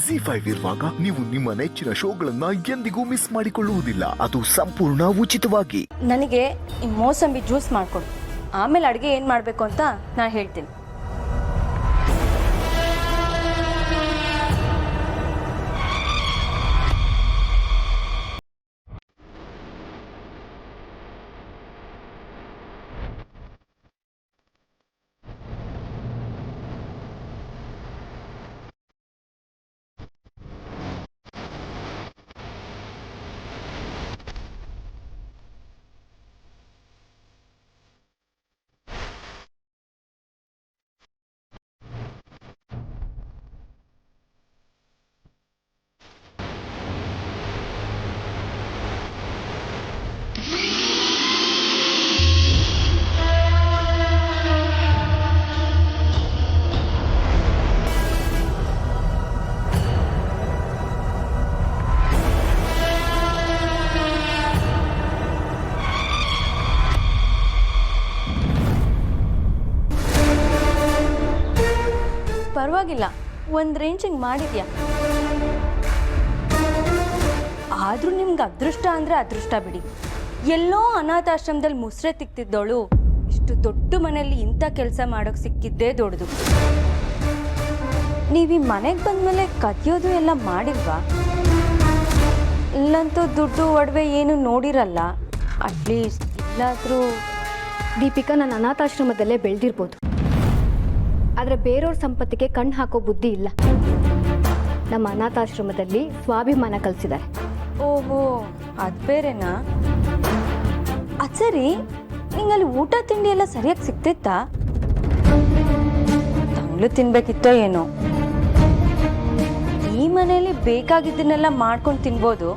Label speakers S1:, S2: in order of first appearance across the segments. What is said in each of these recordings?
S1: ZEE5 ಇರುವಾಗ ನೀವು ನಿಮ್ಮ ನೆಚ್ಚಿನ ಶೋಗಳನ್ನ ಎಂದಿಗೂ ಮಿಸ್ ಮಾಡಿಕೊಳ್ಳುವುದಿಲ್ಲ. ಅದು ಸಂಪೂರ್ಣ ಉಚಿತವಾಗಿ.
S2: ನನಗೆ ಈ ಮೋಸಂಬಿ ಜ್ಯೂಸ್ ಮಾಡ್ಕೊಡು, ಆಮೇಲೆ ಅಡುಗೆ ಏನು ಮಾಡಬೇಕು ಅಂತ ನಾನು ಹೇಳ್ತೀನಿ. ಪರವಾಗಿಲ್ಲ, ಒಂದು ರೇಂಜಿಂಗ್ ಮಾಡಿದ್ಯಾ. ಆದರೂ ನಿಮ್ಗೆ ಅದೃಷ್ಟ ಅಂದರೆ ಅದೃಷ್ಟ ಬಿಡಿ. ಎಲ್ಲೋ ಅನಾಥಾಶ್ರಮದಲ್ಲಿ ಮುಸ್ರೆ ತಿಕ್ತಿದ್ದವಳು ಇಷ್ಟು ದೊಡ್ಡ ಮನೆಯಲ್ಲಿ ಇಂಥ ಕೆಲಸ ಮಾಡೋಕ್ಕೆ ಸಿಕ್ಕಿದ್ದೇ ದೊಡ್ಡದು. ನೀವು ಈ ಮನೆಗೆ ಬಂದಮೇಲೆ ಕದಿಯೋದು ಎಲ್ಲ ಮಾಡಿಲ್ವಾ? ಇಲ್ಲಂತೂ ದುಡ್ಡು ಒಡವೆ ಏನು ನೋಡಿರಲ್ಲ. ಅಟ್ಲೀಸ್ಟ್ ಇಲ್ಲಾದರೂ.
S3: ದೀಪಿಕಾ, ನಾನು ಅನಾಥಾಶ್ರಮದಲ್ಲೇ ಬೆಳೆದಿರ್ಬೋದು, ಆದರೆ ಬೇರೆಯವ್ರ ಸಂಪತ್ತಿಗೆ ಕಣ್ಣು ಹಾಕೋ ಬುದ್ಧಿ ಇಲ್ಲ. ನಮ್ಮ ಅನಾಥಾಶ್ರಮದಲ್ಲಿ ಸ್ವಾಭಿಮಾನ ಕಲಿಸಿದ್ದಾರೆ.
S2: ಓಹೋ, ಅದು ಬೇರೆನಾ? ಅದು ಸರಿ, ನಿಂಗಲ್ಲಿ ಊಟ ತಿಂಡಿ ಎಲ್ಲ ಸರಿಯಾಗಿ ಸಿಗ್ತಿತ್ತಾ? ತಂಗ್ಳು ತಿನ್ಬೇಕಿತ್ತೋ ಏನೋ. ಈ ಮನೆಯಲ್ಲಿ ಬೇಕಾಗಿದ್ದನ್ನೆಲ್ಲ ಮಾಡ್ಕೊಂಡು ತಿನ್ಬೋದು,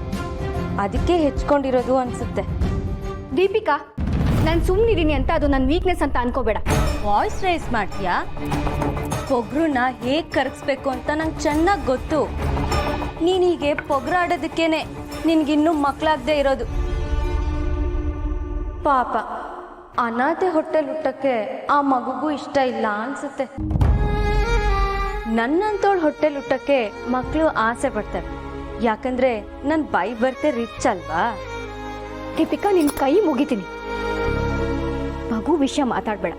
S2: ಅದಕ್ಕೆ ಹೆಚ್ಕೊಂಡಿರೋದು ಅನ್ಸುತ್ತೆ.
S3: ದೀಪಿಕಾ, ನಾನು ಸುಮ್ಮನಿದ್ದೀನಿ ಅಂತ ಅದು ನನ್ನ ವೀಕ್ನೆಸ್ ಅಂತ ಅನ್ಕೋಬೇಡ.
S2: ವಾಯ್ಸ್ ರೈಸ್ ಮಾಡ್ತೀಯಾ? ಪೊಗ್ರನ್ನ ಹೇಗೆ ಕರಗಿಸ್ಬೇಕು ಅಂತ ನಂಗೆ ಚೆನ್ನಾಗಿ ಗೊತ್ತು. ನೀನೀಗೆ ಪೊಗ್ರಾಡೋದಕ್ಕೇನೆ ನಿನ್ಗಿನ್ನೂ ಮಕ್ಕಳಾಗದೆ ಇರೋದು. ಪಾಪ, ಅನಾಥೆ ಹೊಟ್ಟೆಲ್ ಹುಟ್ಟಕ್ಕೆ ಆ ಮಗುಗೂ ಇಷ್ಟ ಇಲ್ಲ ಅನ್ಸುತ್ತೆ. ನನ್ನಂತೋಳು ಹೊಟ್ಟೆಲ್ ಹುಟ್ಟಕ್ಕೆ ಮಕ್ಕಳು ಆಸೆ ಪಡ್ತಾರೆ, ಯಾಕಂದ್ರೆ ನನ್ನ ಬೈ ಬರ್ತೆ ರಿಚ್ ಅಲ್ವಾ.
S3: ದೀಪಿಕಾ, ನಿನ್ನ ಕೈ ಮುಗಿತೀನಿ, ಮಗು ವಿಷಯ ಮಾತಾಡಬೇಡ.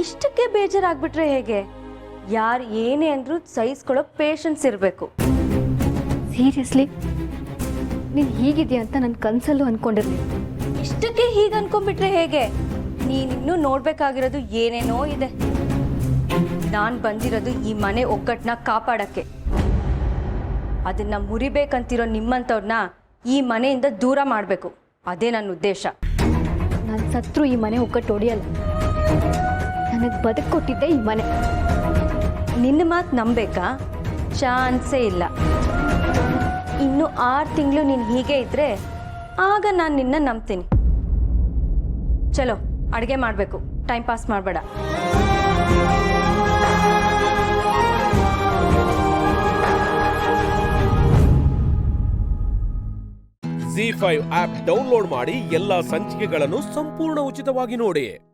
S2: ಇಷ್ಟಕ್ಕೆ ಬೇಜಾರಾಗ್ಬಿಟ್ರೆ ಹೇಗೆ? ಯಾರು ಏನೇ ಅಂದ್ರೂ ಸಹಿಸ್ಕೊಳ್ಳೋ ಪೇಷನ್ಸ್ ಇರಬೇಕು.
S3: ಸೀರಿಯಸ್ಲಿ, ನೀನು ಹೀಗಿದೆಯಾ ಅಂತ ನನ್ನ ಕನಸಲ್ಲೂ ಅನ್ಕೊಂಡಿರ್ಲಿ.
S2: ಇಷ್ಟಕ್ಕೆ ಹೀಗೆ ಅನ್ಕೊಂಡ್ಬಿಟ್ರೆ ಹೇಗೆ? ನೀನಿನ್ನೂ ನೋಡ್ಬೇಕಾಗಿರೋದು ಏನೇನೋ ಇದೆ. ನಾನು ಬಂದಿರೋದು ಈ ಮನೆ ಒಗ್ಗಟ್ಟನ್ನ ಕಾಪಾಡಕ್ಕೆ. ಅದನ್ನ ಮುರಿಬೇಕಂತಿರೋ ನಿಮ್ಮಂಥವ್ರನ್ನ ಈ ಮನೆಯಿಂದ ದೂರ ಮಾಡಬೇಕು, ಅದೇ ನನ್ನ ಉದ್ದೇಶ.
S3: ನಾನು ಸತ್ರು ಈ ಮನೆ ಒಗ್ಗಟ್ಟು ಹೊಡಿಯಲ್ಲ. ನನಗೆ ಬದುಕು ಕೊಟ್ಟಿದ್ದೆ ಈ ಮನೆ.
S2: ನಿನ್ನ ಮಾತು ನಂಬೇಕಾ? ಚಾನ್ಸೇ ಇಲ್ಲ. ಇನ್ನು 6 ತಿಂಗಳು ನೀನು ಹೀಗೆ ಇದ್ರೆ ಆಗ ನಾನು ನಿನ್ನ ನಂಬ್ತೀನಿ. ಚಲೋ, ಅಡುಗೆ ಮಾಡಬೇಕು, ಟೈಮ್ ಪಾಸ್ ಮಾಡಬೇಡ.
S4: ZEE5 ಆಪ್ ಡೌನ್ಲೋಡ್ ಮಾಡಿ ಎಲ್ಲಾ ಸಂಚಿಕೆಗಳನ್ನು ಸಂಪೂರ್ಣ ಉಚಿತವಾಗಿ ನೋಡಿ.